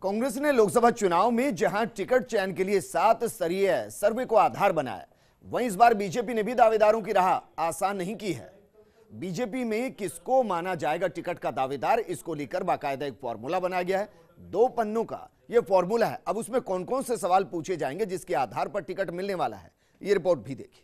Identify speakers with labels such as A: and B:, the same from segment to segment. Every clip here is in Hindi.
A: कांग्रेस ने लोकसभा चुनाव में जहां टिकट चयन के लिए 7 स्तरीय सर्वे को आधार बनाया, वहीं इस बार बीजेपी ने भी दावेदारों की राह आसान नहीं की है। बीजेपी में किसको माना जाएगा टिकट का दावेदार, इसको लेकर बाकायदा एक फॉर्मूला बनाया गया है। 2 पन्नों का यह फॉर्मूला है। अब उसमें कौन कौन से सवाल पूछे जाएंगे जिसके आधार पर टिकट मिलने वाला है, ये रिपोर्ट भी देखिए।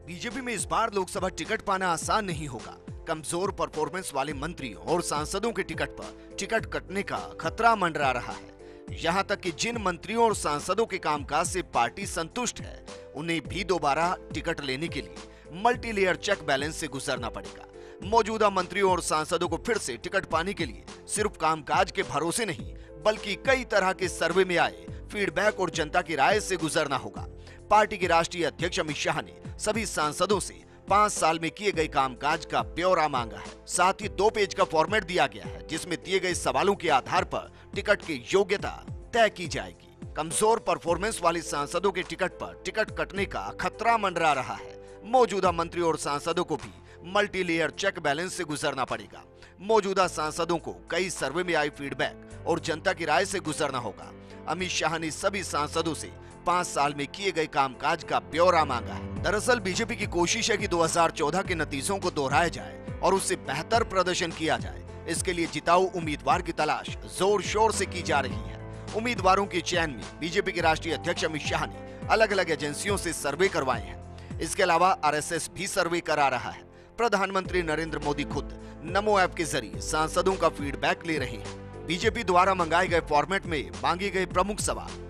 A: बीजेपी में इस बार लोकसभा टिकट पाना आसान नहीं होगा। कमजोर परफॉर्मेंस वाले मंत्रियों और सांसदों के टिकट पर टिकट कटने का खतरा मंडरा रहा है। यहां तक कि जिन मंत्रियों और सांसदों के कामकाज से पार्टी संतुष्ट है, उन्हें भी दोबारा टिकट लेने के लिए मल्टी लेयर चेक बैलेंस से गुजरना पड़ेगा। मौजूदा मंत्रियों और सांसदों को फिर से टिकट पाने के लिए सिर्फ कामकाज के भरोसे नहीं, बल्कि कई तरह के सर्वे में आए फीडबैक और जनता की राय से गुजरना होगा। पार्टी के राष्ट्रीय अध्यक्ष अमित शाह ने सभी सांसदों से 5 साल में किए गए कामकाज का ब्यौरा मांगा है। साथ ही 2 पेज का फॉर्मेट दिया गया है, जिसमें दिए गए सवालों के आधार पर टिकट की योग्यता तय की जाएगी। कमजोर परफॉर्मेंस वाले सांसदों के टिकट पर टिकट कटने का खतरा मंडरा रहा है। मौजूदा मंत्री और सांसदों को भी मल्टी लेयर चेक बैलेंस से गुजरना पड़ेगा। मौजूदा सांसदों को कई सर्वे में आई फीडबैक और जनता की राय से गुजरना होगा। अमित शाह ने सभी सांसदों से 5 साल में किए गए कामकाज का ब्यौरा मांगा है। दरअसल बीजेपी की कोशिश है कि 2014 के नतीजों को दोहराया जाए और उससे बेहतर प्रदर्शन किया जाए। इसके लिए जिताऊ उम्मीदवार की तलाश जोर शोर से की जा रही है। उम्मीदवारों के चयन में बीजेपी के राष्ट्रीय अध्यक्ष अमित शाह ने अलग अलग एजेंसियों से सर्वे करवाए हैं। इसके अलावा आरएसएस भी सर्वे करा रहा है। प्रधानमंत्री नरेंद्र मोदी खुद नमो ऐप के जरिए सांसदों का फीडबैक ले रहे हैं। बीजेपी द्वारा मंगाए गए फॉर्मेट में मांगे गए प्रमुख सवाल।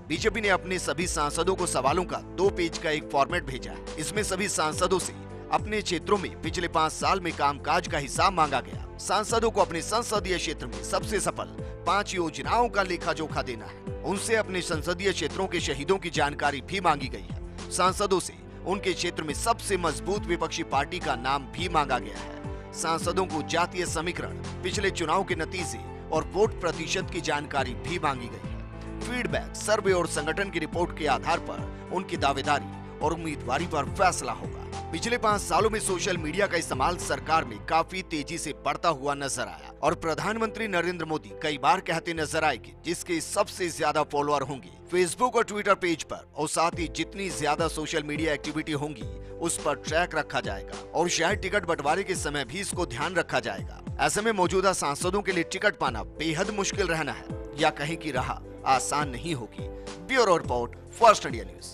A: बीजेपी ने अपने सभी सांसदों को सवालों का 2 पेज का एक फॉर्मेट भेजा है। इसमें सभी सांसदों से अपने क्षेत्रों में पिछले 5 साल में कामकाज का हिसाब मांगा गया। सांसदों को अपने संसदीय क्षेत्र में सबसे सफल 5 योजनाओं का लेखा जोखा देना है। उनसे अपने संसदीय क्षेत्रों के शहीदों की जानकारी भी मांगी गई है। सांसदों से उनके क्षेत्र में सबसे मजबूत विपक्षी पार्टी का नाम भी मांगा गया है। सांसदों को जातीय समीकरण, पिछले चुनाव के नतीजे और वोट प्रतिशत की जानकारी भी मांगी गई है। फीडबैक, सर्वे और संगठन की रिपोर्ट के आधार पर उनकी दावेदारी और उम्मीदवारी पर फैसला होगा। पिछले 5 सालों में सोशल मीडिया का इस्तेमाल सरकार में काफी तेजी से बढ़ता हुआ नजर आया और प्रधानमंत्री नरेंद्र मोदी कई बार कहते नजर आए कि जिसके सबसे ज्यादा फॉलोअर होंगे फेसबुक और ट्विटर पेज पर, और साथ ही जितनी ज्यादा सोशल मीडिया एक्टिविटी होंगी उस पर ट्रैक रखा जाएगा और शायद टिकट बंटवारे के समय भी इसको ध्यान रखा जाएगा। ऐसे में मौजूदा सांसदों के लिए टिकट पाना बेहद मुश्किल रहना है, या कहीं की राह आसान नहीं होगी। Bureau report, first India news.